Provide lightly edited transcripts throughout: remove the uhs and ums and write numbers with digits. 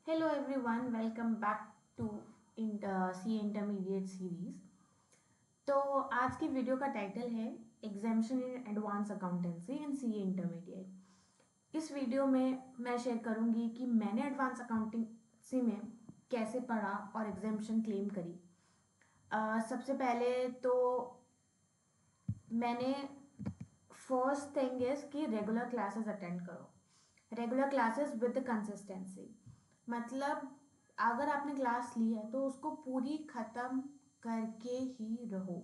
Hello everyone, welcome back to CA Intermediate series. तो आज की वीडियो का टाइटल है examination in advance accountancy in CA intermediate. इस वीडियो में मैं शेयर करूंगी कि मैंने एडवांस अकाउंटेंसी में कैसे पढ़ा और एग्जामिनेशन क्लेम करी। सबसे पहले तो मैंने फर्स्ट थिंग इज कि रेगुलर क्लासेस अटेंड करो। रेगुलर क्लासेस विद कंसिस्टेंसी, मतलब अगर आपने क्लास ली है तो उसको पूरी ख़त्म करके ही रहो।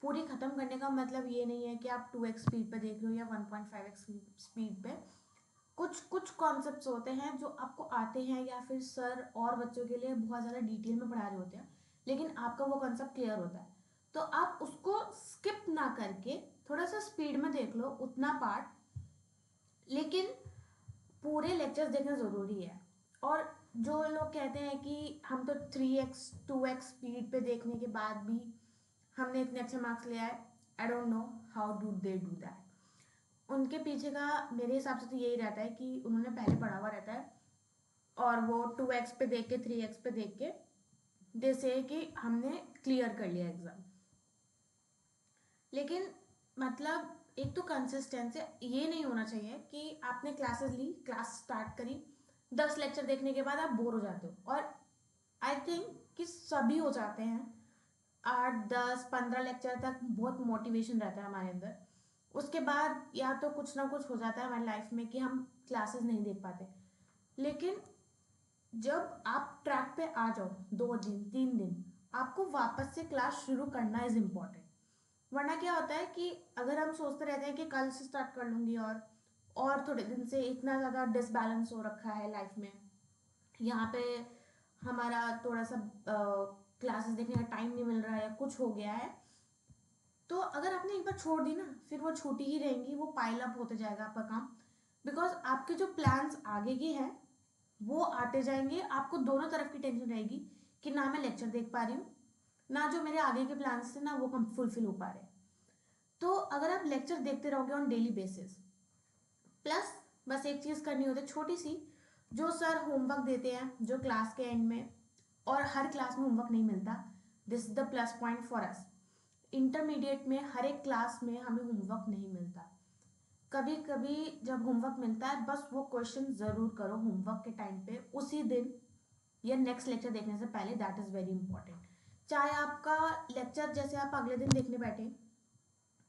पूरी ख़त्म करने का मतलब ये नहीं है कि आप 2x स्पीड पे देख रहे हो या 1.5x स्पीड पे। कुछ कुछ कॉन्सेप्ट्स होते हैं जो आपको आते हैं या फिर सर और बच्चों के लिए बहुत ज़्यादा डिटेल में पढ़ा रहे होते हैं, लेकिन आपका वो कॉन्सेप्ट क्लियर होता है तो आप उसको स्किप ना करके थोड़ा सा स्पीड में देख लो उतना पार्ट, लेकिन पूरे लेक्चर्स देखना ज़रूरी है। और जो लोग कहते हैं कि हम तो 3x 2x स्पीड पे देखने के बाद भी हमने इतने अच्छे मार्क्स ले आए, I don't know how do they do that. उनके पीछे का मेरे हिसाब से तो यही रहता है कि उन्होंने पहले पढ़ा हुआ रहता है और वो 2x पे देख के 3x पे देख के जैसे कि हमने क्लियर कर लिया एग्ज़ाम। लेकिन मतलब एक तो कंसिस्टेंसी ये नहीं होना चाहिए कि आपने क्लासेस ली, क्लास स्टार्ट करी, 10 लेक्चर देखने के बाद आप बोर हो जाते हो। और आई थिंक कि सभी हो जाते हैं, 8 10 15 लेक्चर तक बहुत मोटिवेशन रहता है हमारे अंदर। उसके बाद या तो कुछ ना कुछ हो जाता है हमारी लाइफ में कि हम क्लासेस नहीं देख पाते। लेकिन जब आप ट्रैक पे आ जाओ 2 दिन 3 दिन, आपको वापस से क्लास शुरू करना इज इम्पॉर्टेंट। वरना क्या होता है कि अगर हम सोचते रहते हैं कि कल से स्टार्ट कर लूंगी और थोड़े दिन से इतना ज़्यादा डिसबैलेंस हो रखा है लाइफ में, यहाँ पे हमारा थोड़ा सा क्लासेस देखने का टाइम नहीं मिल रहा है या कुछ हो गया है, तो अगर आपने एक बार छोड़ दी ना फिर वो छूटी ही रहेंगी, वो पाइल अप होते जाएगा आपका काम। बिकॉज आपके जो प्लान्स आगे के हैं वो आते जाएंगे, आपको दोनों तरफ की टेंशन रहेगी कि ना मैं लेक्चर देख पा रही हूँ, ना जो मेरे आगे के प्लान्स थे ना वो कम फुलफिल हो पा रहे हैं। तो अगर आप लेक्चर देखते रहोगे ऑन डेली बेसिस, प्लस बस एक चीज़ करनी होती है छोटी सी, जो सर होमवर्क देते हैं जो क्लास के एंड में, और हर क्लास में होमवर्क नहीं मिलता, this is the plus point for us. Intermediate में हर एक क्लास में हमें होमवर्क नहीं मिलता। कभी कभी जब होमवर्क मिलता है बस वो क्वेश्चन ज़रूर करो होमवर्क के टाइम पे उसी दिन या नेक्स्ट लेक्चर देखने से पहले, दैट इज़ वेरी इंपॉर्टेंट। चाहे आपका लेक्चर जैसे आप अगले दिन देखने बैठे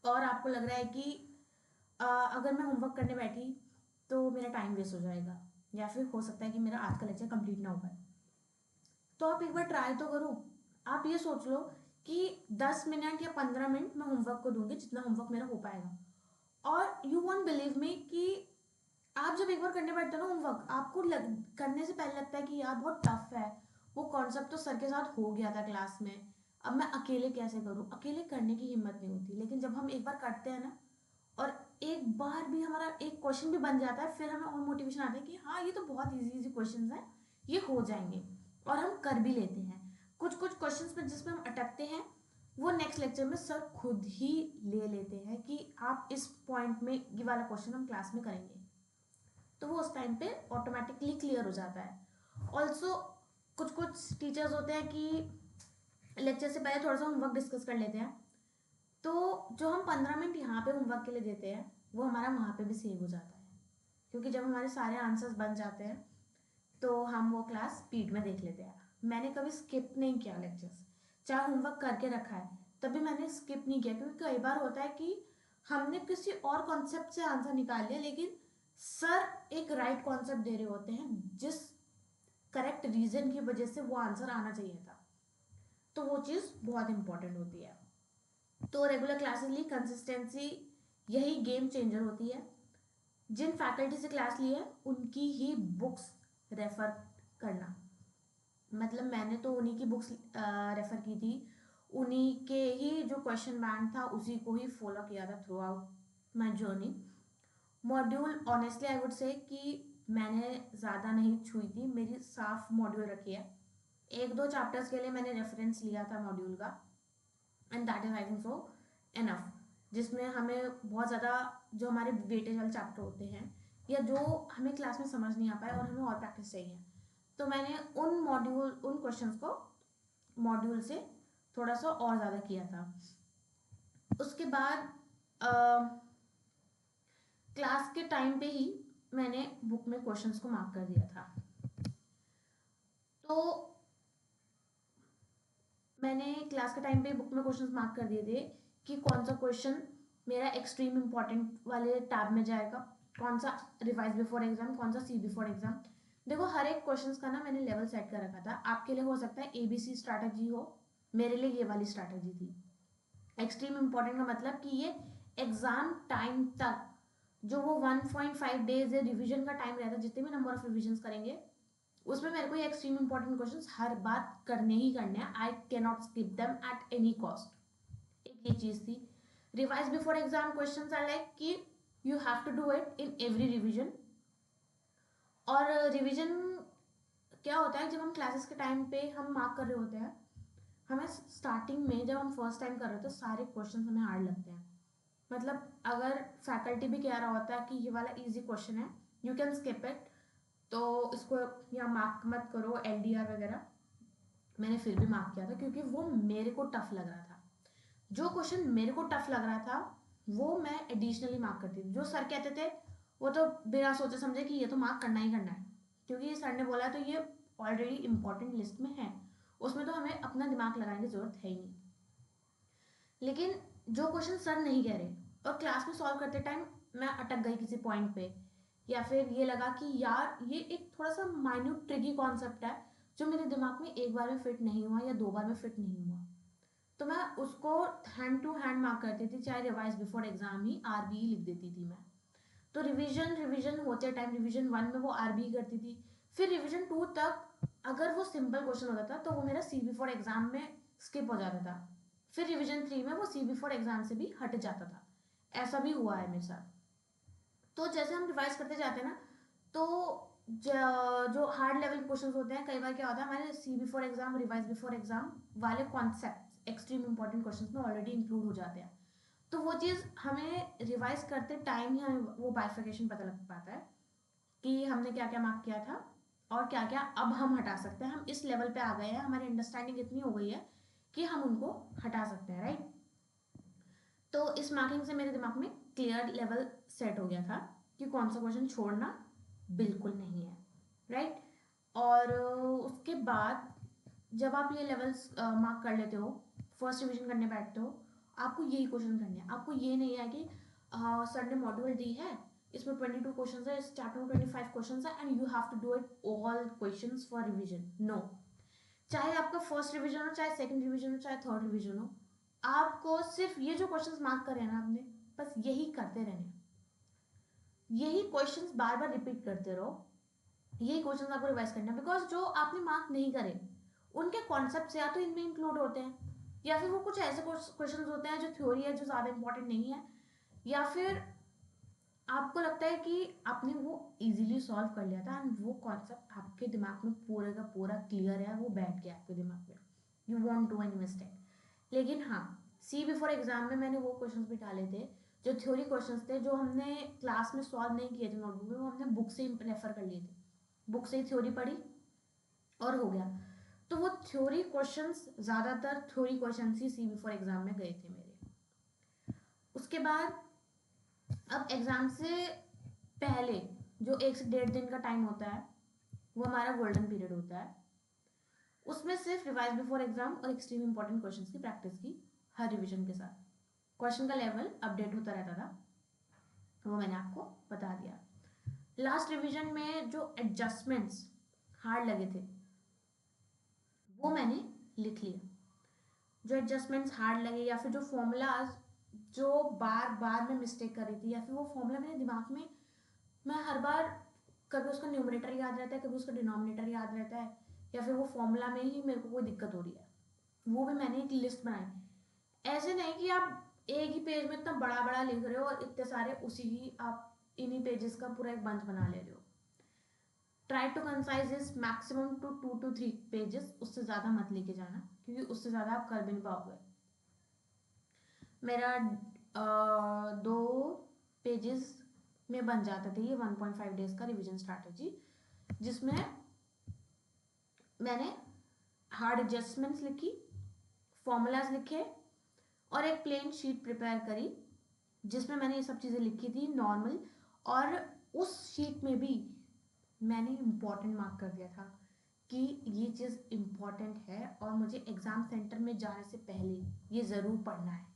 और आपको लग रहा है कि अगर मैं होमवर्क करने बैठी तो मेरा टाइम वेस्ट हो जाएगा या फिर हो सकता है कि मेरा आज का लेक्चर कंप्लीट ना हो पाए, तो आप एक बार ट्राई तो करो। आप ये सोच लो कि 10 मिनट या 15 मिनट मैं होमवर्क को दूंगी, जितना होमवर्क मेरा हो पाएगा। और यू वॉन्ट बिलीव मी कि आप जब एक बार करने बैठते हो ना होमवर्क, आपको करने से पहले लगता है कि यार बहुत टफ है, वो कॉन्सेप्ट तो सर के साथ हो गया था क्लास में, अब मैं अकेले कैसे करूँ, अकेले करने की हिम्मत नहीं होती। लेकिन जब हम एक बार करते हैं ना और एक बार भी हमारा एक क्वेश्चन भी बन जाता है, फिर हमें और मोटिवेशन आता है कि हाँ ये तो बहुत इजी इजी क्वेश्चन हैं, ये हो जाएंगे, और हम कर भी लेते हैं। कुछ कुछ क्वेश्चंस में जिसमें हम अटकते हैं वो नेक्स्ट लेक्चर में सर खुद ही ले लेते हैं कि आप इस पॉइंट में ये वाला क्वेश्चन हम क्लास में करेंगे, तो वो उस टाइम पे ऑटोमेटिकली क्लियर हो जाता है। ऑल्सो कुछ कुछ टीचर्स होते हैं कि लेक्चर से पहले थोड़ा सा होमवर्क डिस्कस कर लेते हैं, तो जो हम 15 मिनट यहाँ पे होमवर्क के लिए देते हैं वो हमारा वहाँ पे भी सेव हो जाता है, क्योंकि जब हमारे सारे आंसर्स बन जाते हैं तो हम वो क्लास स्पीड में देख लेते हैं। मैंने कभी स्किप नहीं किया लेक्चर्स, चाहे होमवर्क करके रखा है तभी मैंने स्किप नहीं किया, क्योंकि कई बार होता है कि हमने किसी और कॉन्सेप्ट से आंसर निकाल लिया, लेकिन सर एक राइट कॉन्सेप्ट दे रहे होते हैं जिस करेक्ट रीजन की वजह से वो आंसर आना चाहिए था, तो वो चीज़ बहुत इंपॉर्टेंट होती है। तो रेगुलर क्लासेस ली कंसिस्टेंसी यही गेम चेंजर होती है। जिन फैकल्टी से क्लास ली है उनकी ही बुक्स रेफर करना, मतलब मैंने तो उन्हीं की बुक्स रेफर की थी, उन्हीं के ही जो क्वेश्चन बैंक था उसी को ही फॉलो किया था through out my journey. Module honestly I would say कि मैंने ज़्यादा नहीं छुई थी, मेरी साफ मॉड्यूल रखी है। एक दो चैप्टर्स के लिए मैंने रेफरेंस लिया था मॉड्यूल का, and that is I think so enough, जिसमें हमें बहुत ज़्यादा जो हमारे वेटेज वाले चैप्टर होते हैं या जो हमें क्लास में समझ नहीं आ पाए और हमें और प्रैक्टिस चाहिए, तो मैंने उन क्वेश्चंस को मॉड्यूल से थोड़ा सा और ज़्यादा किया था। उसके बाद क्लास के टाइम पे ही मैंने बुक में क्वेश्चंस को मार्क कर दिया था। तो मैंने क्लास के टाइम पे बुक में क्वेश्चंस मार्क कर दिए थे कि कौन सा क्वेश्चन मेरा एक्सट्रीम इंपॉर्टेंट वाले टैब में जाएगा, कौन सा रिवाइज बिफोर एग्जाम, कौन सा सी बिफोर एग्जाम। देखो हर एक क्वेश्चंस का ना मैंने लेवल सेट कर रखा था। आपके लिए हो सकता है ABC स्ट्रैटेजी हो, मेरे लिए ये वाली स्ट्रैटेजी थी। एक्सट्रीम इंपॉर्टेंट का मतलब कि ये एग्जाम टाइम तक जो वो 1.5 डेज है रिविजन का टाइम रहता है, जितने भी नंबर ऑफ रिविजन करेंगे उसमें मेरे को ये एक्सट्रीम इंपॉर्टेंट क्वेश्चंस हर बार करने ही करने हैं। I can not skip them at any cost. एक ये चीज थी। Revise before exam questions are like कि you have to do it in every revision. और रिविजन क्या होता है, जब हम क्लासेस के टाइम पे हम मार्क कर रहे होते हैं, हमें स्टार्टिंग में जब हम फर्स्ट टाइम कर रहे होते हैं सारे क्वेश्चन हमें हार्ड लगते हैं। मतलब अगर फैकल्टी भी कह रहा होता है कि ये वाला इजी क्वेश्चन है, यू कैन स्किप इट, तो इसको या मार्क मत करो LDR वगैरह, मैंने फिर भी मार्क किया था क्योंकि वो मेरे को टफ लग रहा था। जो क्वेश्चन मेरे को टफ लग रहा था वो मैं एडिशनली मार्क करती थी। जो सर कहते थे वो तो बिना सोचे समझे कि ये तो मार्क करना ही करना है, क्योंकि ये सर ने बोला तो ये ऑलरेडी इंपॉर्टेंट लिस्ट में है, उसमें तो हमें अपना दिमाग लगाने की जरूरत है ही नहीं। लेकिन जो क्वेश्चन सर नहीं कह रहे और क्लास में सॉल्व करते टाइम मैं अटक गई किसी पॉइंट पे, या फिर ये लगा कि यार ये एक थोड़ा सा माइन्यूट ट्रिकी कॉन्सेप्ट है जो मेरे दिमाग में एक बार में फिट नहीं हुआ या 2 बार में फिट नहीं हुआ, तो मैं उसको हैंड टू हैंड मार्क करती थी, चाहे रिवाइज बिफोर एग्जाम ही RBE लिख देती थी मैं। तो रिवीजन रिवीजन होते टाइम रिवीजन 1 में वो RBE करती थी, फिर रिवीजन 2 तक अगर वो सिंपल क्वेश्चन होता था तो वो मेरा C बिफोर एग्जाम में स्किप हो जाता था, फिर रिवीजन 3 में वो C बिफोर एग्जाम से भी हट जाता था। ऐसा भी हुआ है मेरे साथ। तो जैसे हम रिवाइज करते जाते हैं ना, तो जो हार्ड लेवल क्वेश्चन होते हैं, कई बार क्या होता है हमारे C before exam revise before exam वाले कॉन्सेप्ट एक्सट्रीम इंपॉर्टेंट क्वेश्चन में ऑलरेडी इंक्लूड हो जाते हैं। तो वो चीज़ हमें रिवाइज करते टाइम ही हमें वो बाइफिकेशन पता लग पाता है कि हमने क्या क्या मार्क किया था और क्या क्या अब हम हटा सकते हैं। हम इस लेवल पे आ गए हैं, हमारी अंडरस्टैंडिंग इतनी हो गई है कि हम उनको हटा सकते हैं, राइट। तो इस मार्किंग से मेरे दिमाग में क्लियर लेवल सेट हो गया था कि कौन सा क्वेश्चन छोड़ना बिल्कुल नहीं है, राइट। और उसके बाद जब आप ये लेवल्स मार्क कर लेते हो, फर्स्ट रिवीजन करने बैठते हो, आपको यही क्वेश्चन करने हैं। आपको ये नहीं है कि सर ने मॉड्यूल दी है, इसमें 22 क्वेश्चन है, इस चैप्टर में 25 क्वेश्चन है and you have to do it all question for revision. No, चाहे आपका फर्स्ट रिविजन हो, चाहे सेकंड रिविजन हो, चाहे थर्ड रिविजन हो, आपको सिर्फ ये जो क्वेश्चंस मार्क करे ना आपने, बस यही करते रहने, यही क्वेश्चंस बार बार रिपीट करते रहो, यही क्वेश्चंस आपको रिवाइज करना है। बिकॉज जो आपने मार्क नहीं करे उनके कॉन्सेप्ट या तो इनमें इंक्लूड होते हैं, या फिर वो कुछ ऐसे क्वेश्चंस होते हैं जो थ्योरी है जो ज़्यादा इंपॉर्टेंट नहीं है, या फिर आपको लगता है कि आपने वो इजीली सॉल्व कर लिया था एंड वो कॉन्सेप्ट आपके दिमाग में पूरे का पूरा क्लियर है, वो बैठ गया आपके दिमाग में, you want do any mistake. लेकिन हाँ, C बिफोर एग्जाम में मैंने वो क्वेश्चंस भी डाले थे जो थ्योरी क्वेश्चंस थे, जो हमने क्लास में सॉल्व नहीं किए थे नोटबुक में, वो हमने बुक से ही रेफर कर लिए थे, बुक से ही थ्योरी पढ़ी और हो गया। तो वो थ्योरी क्वेश्चंस, ज़्यादातर थ्योरी क्वेश्चंस ही C बिफोर एग्जाम में गए थे मेरे। उसके बाद अब एग्जाम से पहले जो 1 से 1.5 दिन का टाइम होता है वो हमारा गोल्डन पीरियड होता है। उसमें सिर्फ रिवाइज बिफोर एग्जाम और एक्सट्रीम इंपॉर्टेंट क्वेश्चंस की प्रैक्टिस की, हर रिवीजन के साथ। क्वेश्चन का लेवल अपडेट होता रहता था, वो मैंने आपको बता दिया। लास्ट रिवीजन में जो एडजस्टमेंट्स हार्ड लगे थे वो मैंने लिख लिया। जो एडजस्टमेंट्स हार्ड लगे या फिर जो फॉर्मूलाज जो बार बार मैं मिस्टेक कर रही थी, या फिर वो फॉर्मूला मेरे दिमाग में, मैं हर बार कभी उसका न्यूमरेटर याद रहता है, कभी उसका डिनोमिनेटर याद रहता है, या फिर वो फॉर्मूला में ही मेरे को कोई दिक्कत हो रही है, वो भी मैंने एक लिस्ट बनाई। ऐसे नहीं कि आप एक ही पेज में इतना बड़ा बड़ा लिख रहे हो और इतने सारे उसी ही आप इन्हीं पेजेस का पूरा एक बंच बना ले रहे हो। Try to concise is maximum to 2 to 3 pages, उससे ज़्यादा मत लेके जाना क्योंकि उससे ज़्यादा आप कर भी नहीं पाओगे। मेरा 2 पेजेस में बन जाते थे ये 1.5 डेज का रिवीजन स्ट्रैटेजी, जिसमें मैंने हार्ड एडजस्टमेंट्स लिखी, फॉर्मूलाज लिखे और एक प्लेन शीट प्रिपेयर करी जिसमें मैंने ये सब चीज़ें लिखी थी नॉर्मल, और उस शीट में भी मैंने इम्पॉर्टेंट मार्क कर दिया था कि ये चीज़ इम्पॉर्टेंट है और मुझे एग्ज़ाम सेंटर में जाने से पहले ये ज़रूर पढ़ना है।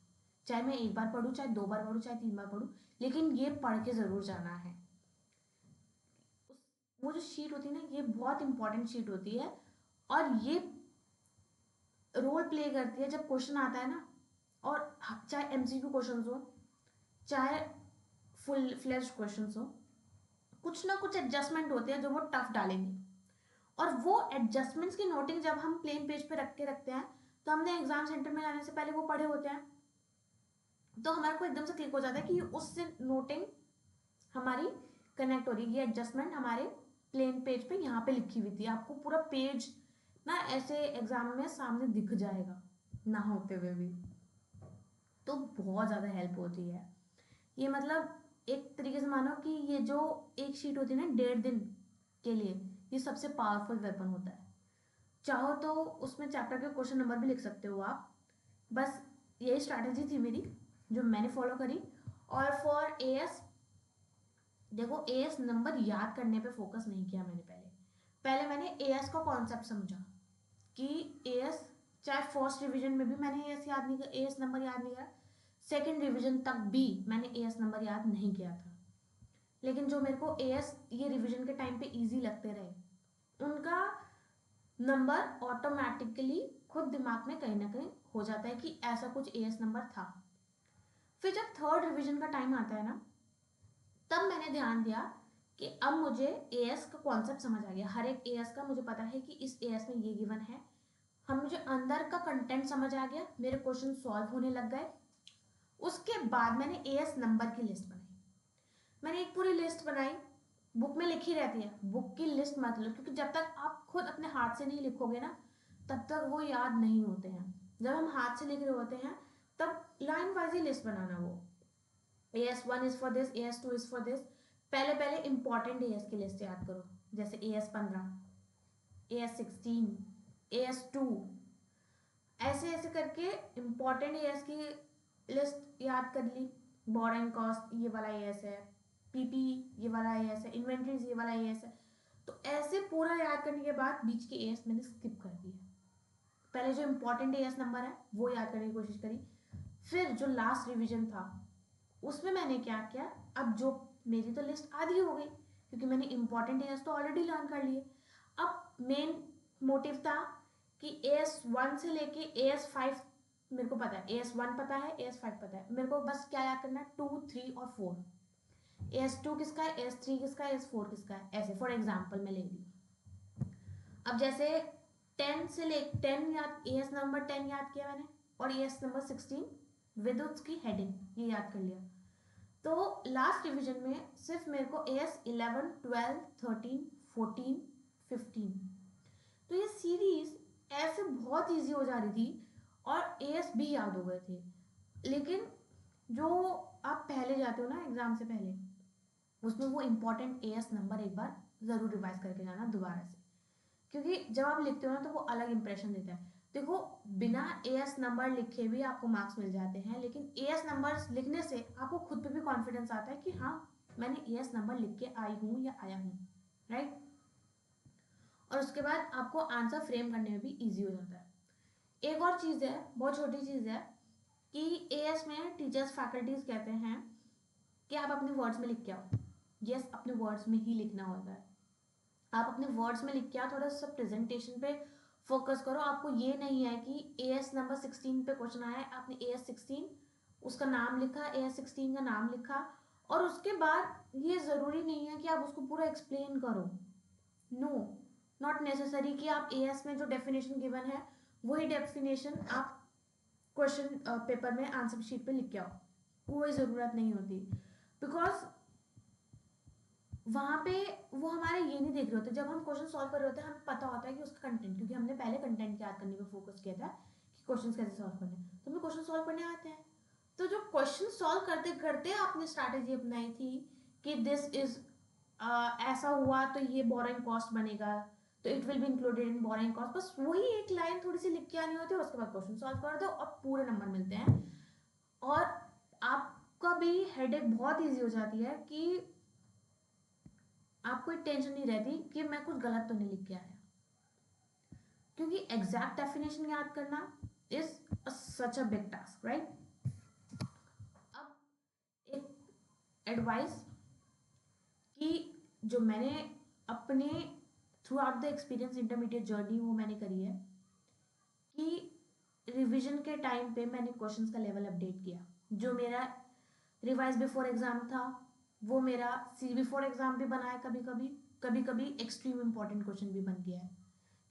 चाहे मैं एक बार पढूं, चाहे 2 बार पढूं, चाहे 3 बार पढूं, लेकिन ये पढ़ के ज़रूर जाना है। वो जो शीट होती है ना, ये बहुत इंपॉर्टेंट शीट होती है और ये रोल प्ले करती है जब क्वेश्चन आता है ना, और चाहे एमसीक्यू क्वेश्चन हो, चाहे फुल फ्लेज्ड क्वेश्चन हो, कुछ ना कुछ एडजस्टमेंट होते हैं जो वो टफ डालेंगे। और वो एडजस्टमेंट्स की नोटिंग जब हम प्लेन पेज पे रख के रखते हैं तो हमने एग्जाम सेंटर में जाने से पहले वो पढ़े होते हैं, तो हमारे को एकदम से क्लिक हो जाता है कि उससे नोटिंग हमारी कनेक्ट हो रही है। ये एडजस्टमेंट हमारे प्लेन पेज पे यहाँ पे लिखी हुई थी, आपको पूरा पेज ना ऐसे एग्जाम में सामने दिख जाएगा ना होते हुए भी, तो बहुत ज़्यादा हेल्प होती है ये। मतलब एक तरीके से मानो कि ये जो एक शीट होती है ना 1.5 दिन के लिए, ये सबसे पावरफुल वेपन होता है। चाहो तो उसमें चैप्टर के क्वेश्चन नंबर भी लिख सकते हो आप। बस यही स्ट्रैटेजी थी मेरी जो मैंने फॉलो करी। और फॉर एएस, देखो एएस नंबर याद करने पे फोकस नहीं किया मैंने। पहले मैंने एएस का कॉन्सेप्ट समझा कि एएस, चाहे फर्स्ट रिवीजन में भी मैंने एएस याद नहीं किया, एएस नंबर याद नहीं करा, सेकंड रिवीजन तक भी मैंने एएस नंबर याद नहीं किया था। लेकिन जो मेरे को एएस ये रिवीजन के टाइम पे इजी लगते रहे, उनका नंबर ऑटोमेटिकली खुद दिमाग में कहीं ना कहीं हो जाता है कि ऐसा कुछ एएस नंबर था। फिर जब थर्ड रिवीजन का टाइम आता है ना, तब मैंने ध्यान दिया कि अब मुझे एएस का कॉन्सेप्ट समझ आ गया। हर एक एएस का मुझे पता है कि इस एएस में ये गिवन है, हम मुझे अंदर का कंटेंट समझ आ गया, मेरे क्वेश्चन सॉल्व होने लग गए। उसके बाद मैंने एएस नंबर की लिस्ट बनाई। मैंने एक पूरी लिस्ट बनाई, बुक में लिखी रहती है, बुक की लिस्ट मत लो, क्योंकि जब तक आप खुद अपने हाथ से नहीं लिखोगे ना तब तक वो याद नहीं होते हैं। जब हम हाथ से लिख रहे होते हैं तब लाइन वाइज ही लिस्ट बनाना। वो AS1 is for this, AS2 is for this. पहले पहले इंपॉर्टेंट एएस की लिस्ट याद करो, जैसे AS15, AS16, AS2, ऐसे ऐसे करके इंपॉर्टेंट एएस की लिस्ट याद कर ली। बोरिंग कॉस्ट ये वाला एएस है, पीपी ये वाला एएस है, इन्वेंट्रीज ये वाला एएस है। तो ऐसे पूरा याद करने के बाद बीच के एएस मैंने स्किप कर दिया। पहले जो इंपॉर्टेंट एएस नंबर है वो याद करने की कोशिश करी। फिर जो लास्ट रिवीजन था उसमें मैंने क्या किया, अब जो मेरी तो लिस्ट आधी हो गई क्योंकि मैंने इंपॉर्टेंट एएस तो ऑलरेडी लर्न कर लिए। अब मेन मोटिव था कि AS1 से लेके AS5 मेरे को पता है, AS1 पता है, AS5 पता है, मेरे को बस क्या याद करना है, 2, 3 और 4। AS2 किसका है, AS3 किसका है, AS4 किसका है, ऐसे फॉर एग्जाम्पल मैं ले ली। अब जैसे 10 से ले 10 याद, AS नंबर 10 याद किया मैंने और AS नंबर 16 विद उसकी हेडिंग ये याद कर लिया। तो लास्ट रिवीजन में सिर्फ मेरे को AS11, 12, 13, 14, 15, तो ये सीरीज ऐसे बहुत इजी हो जा रही थी और एएस भी याद हो गए थे। लेकिन जो आप पहले जाते हो ना एग्जाम से पहले, उसमें वो इंपॉर्टेंट एएस नंबर एक बार जरूर रिवाइज करके जाना दोबारा से, क्योंकि जब आप लिखते हो ना तो वो अलग इंप्रेशन देता है। देखो बिना एएस नंबर लिखे भी आपको मार्क्स मिल जाते हैं, लेकिन एएस नंबर लिखने से आपको खुद पे भी कॉन्फिडेंस आता है कि हाँ मैंने एएस नंबर लिख के आई हूँ या आया हूँ, राइट। और उसके बाद आपको आंसर फ्रेम करने में भी इजी हो जाता है। एक और चीज़ है, बहुत छोटी चीज़ है, कि एएस में टीचर्स फैकल्टीज कहते हैं कि आप अपने वर्ड्स में लिख के आओ। यस, अपने वर्ड्स में ही लिखना होता है। आप अपने वर्ड्स में लिख के आओ, थोड़ा सा प्रेजेंटेशन पे फोकस करो। आपको ये नहीं है कि एएस नंबर 16 पे क्वेश्चन आया है, आपने AS 16 उसका नाम लिखा, AS 16 का नाम लिखा और उसके बाद ये ज़रूरी नहीं है कि आप उसको पूरा एक्सप्लेन करो। नो, नॉट नेसेसरी कि आप एएस में जो डेफिनेशन गिवन है वही डेफिनेशन आप क्वेश्चन पेपर में आंसर शीट पे लिख के आओ, कोई ज़रूरत नहीं होती। बिकॉज वहाँ पे वो हमारे ये नहीं देख रहे होते। जब हम क्वेश्चन सॉल्व कर रहे होते हैं हमें पता होता है कि उसका कंटेंट, क्योंकि हमने पहले कंटेंट याद करने पे फोकस किया था कि क्वेश्चन कैसे सॉल्व करने, तो हमें क्वेश्चन सॉल्व करने आते हैं। तो जो क्वेश्चन सॉल्व करते करते आपने स्ट्रैटेजी अपनाई थी कि दिस इज ऐसा हुआ तो ये बोरिंग कॉस्ट बनेगा, तो it will be included in borrowing cost. बस वही एक लाइन थोड़ी सी लिख के आनी होती है, उसके बाद क्वेश्चन सॉल्व कर दो और पूरे नंबर मिलते हैं। और आपका भी हेडेक बहुत ईजी हो जाती है कि आपको एक टेंशन नहीं रहती कि मैं कुछ गलत तो नहीं लिख के आया, क्योंकि एग्जैक्ट डेफिनेशन याद करना is such a big task, right. अब एक एडवाइस कि जो मैंने अपने through out the experience intermediate journey वो मैंने करी है कि रिवीजन के टाइम पे मैंने क्वेश्चंस का लेवल अपडेट किया। जो मेरा रिवाइज बिफोर एग्जाम था वो मेरा सी बिफोर एग्जाम भी बना है, कभी कभी एक्सट्रीम इंपॉर्टेंट क्वेश्चन भी बन गया है,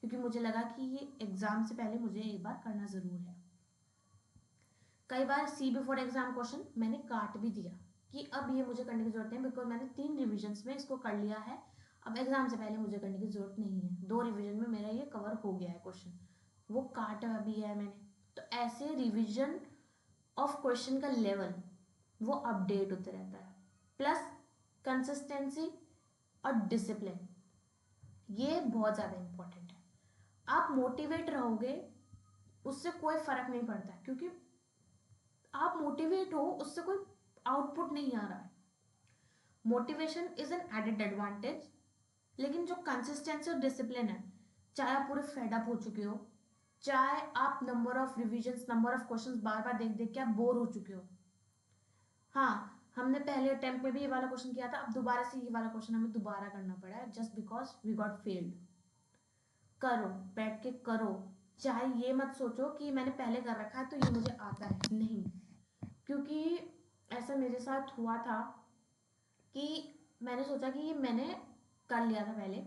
क्योंकि मुझे लगा कि ये एग्जाम से पहले मुझे एक बार करना ज़रूर है। कई बार सी बिफोर एग्जाम क्वेश्चन मैंने काट भी दिया कि अब ये मुझे करने की जरूरत नहीं, बिकॉज मैंने 3 रिविजन्स में इसको कर लिया है, अब एग्जाम से पहले मुझे करने की जरूरत नहीं है, 2 रिविजन में मेरा ये कवर हो गया है क्वेश्चन, वो काटा भी है मैंने। तो ऐसे रिविजन ऑफ क्वेश्चन का लेवल वो अपडेट होते रहता है। प्लस कंसिस्टेंसी और डिसिप्लिन, ये बहुत ज़्यादा इंपॉर्टेंट है। आप मोटिवेट रहोगे उससे कोई फर्क नहीं पड़ता, क्योंकि आप मोटिवेट हो उससे कोई आउटपुट नहीं आ रहा है। Motivation is an added advantage, लेकिन जो कंसिस्टेंसी और डिसिप्लिन है, चाहे आप पूरे फेड अप हो चुके हो, चाहे आप number of revisions number of questions बार बार देख देख के आप बोर हो चुके हो, हाँ हमने पहले अटेम्प्ट में भी ये वाला क्वेश्चन किया था, अब दोबारा से ये वाला क्वेश्चन हमें दोबारा करना पड़ा है just because we got failed. करो, बैठ के करो, चाहे ये मत सोचो कि मैंने पहले कर रखा है तो ये मुझे आता है, नहीं। क्योंकि ऐसा मेरे साथ हुआ था कि मैंने सोचा कि ये मैंने कर लिया था पहले,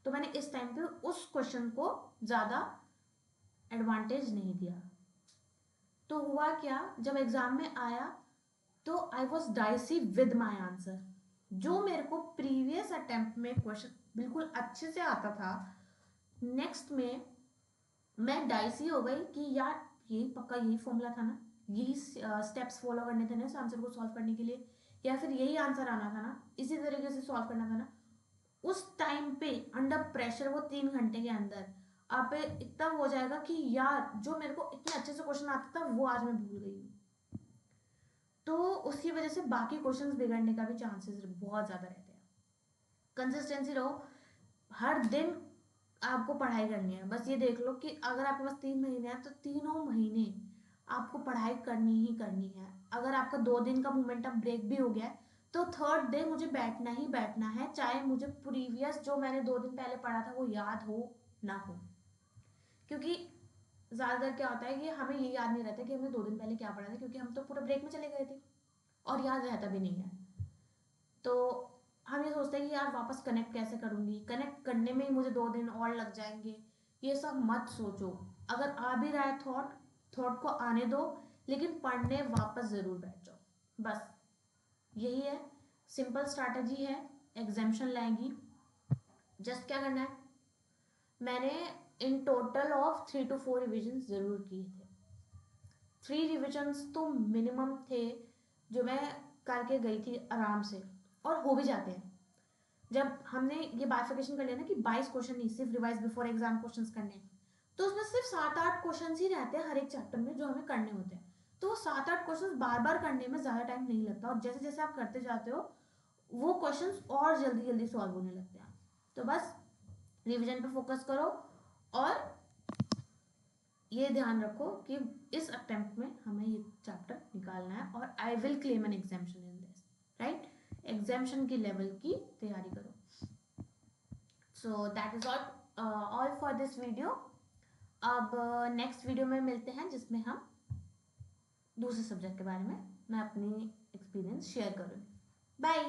तो मैंने इस टाइम पे उस क्वेश्चन को ज़्यादा एडवांटेज नहीं दिया। तो हुआ क्या, जब एग्जाम में आया तो I was dicey with my answer. जो मेरे को प्रीवियस अटेम्प्ट में क्वेश्चन बिल्कुल अच्छे से आता था, नेक्स्ट में मैं डाइसी हो गई कि यार यही पक्का यही फॉर्मूला था ना, यही स्टेप्स फॉलो करने थे ना इस आंसर को सॉल्व करने के लिए, या फिर यही आंसर आना था ना, इसी तरीके से सॉल्व करना था ना। उस टाइम पे अंडर प्रेशर वो 3 घंटे के अंदर आप इतना हो जाएगा कि यार जो मेरे को इतने अच्छे से क्वेश्चन आता था वो आज मैं भूल गई हूँ। तो उसकी वजह से बाकी क्वेश्चंस बिगड़ने का भी चांसेस बहुत ज़्यादा रहते हैं। कंसिस्टेंसी रहो, हर दिन आपको पढ़ाई करनी है। बस ये देख लो कि अगर आपके पास 3 महीने हैं तो तीनों महीने आपको पढ़ाई करनी ही करनी है। अगर आपका 2 दिन का मोमेंटम ब्रेक भी हो गया है तो थर्ड डे मुझे बैठना ही बैठना है, चाहे मुझे प्रीवियस जो मैंने 2 दिन पहले पढ़ा था वो याद हो ना हो। क्योंकि ज़्यादातर क्या होता है कि हमें ये याद नहीं रहता कि हमने 2 दिन पहले क्या पढ़ा था, क्योंकि हम तो पूरा ब्रेक में चले गए थे और याद रहता भी नहीं है। तो हम ये सोचते हैं कि यार वापस कनेक्ट कैसे करूँगी, कनेक्ट करने में ही मुझे 2 दिन और लग जाएंगे। ये सब मत सोचो, अगर आ भी रहा है थॉट को आने दो, लेकिन पढ़ने वापस ज़रूर बैठ जाओ। बस यही है, सिंपल स्ट्रैटेजी है। एग्जाम्शन लाएंगी, जस्ट क्या करना है, मैंने in total of 3 to 4 revision ज़रूर किए थे। 3 रिविजन्स तो मिनिमम थे जो मैं करके गई थी आराम से, और हो भी जाते हैं। जब हमने ये बाइफिकेशन कर लिया ना कि 22 क्वेश्चन नहीं, सिर्फ रिवाइज बिफोर एग्जाम क्वेश्चंस करने हैं, तो उसमें सिर्फ 7-8 क्वेश्चन ही रहते हैं हर एक चैप्टर में जो हमें करने होते हैं। तो 7-8 क्वेश्चन बार बार करने में ज़्यादा टाइम नहीं लगता, और जैसे जैसे आप करते जाते हो वो क्वेश्चन और जल्दी जल्दी सॉल्व होने लगते हैं। तो बस रिविजन पे फोकस करो, और ये ध्यान रखो कि इस अटेम्प्ट में हमें ये चैप्टर निकालना है, और I will claim an exemption in this, right. Exemption की लेवल की तैयारी करो। So that is all for this video. अब नेक्स्ट वीडियो में मिलते हैं जिसमें हम दूसरे सब्जेक्ट के बारे में मैं अपनी एक्सपीरियंस शेयर करूँगी। बाय।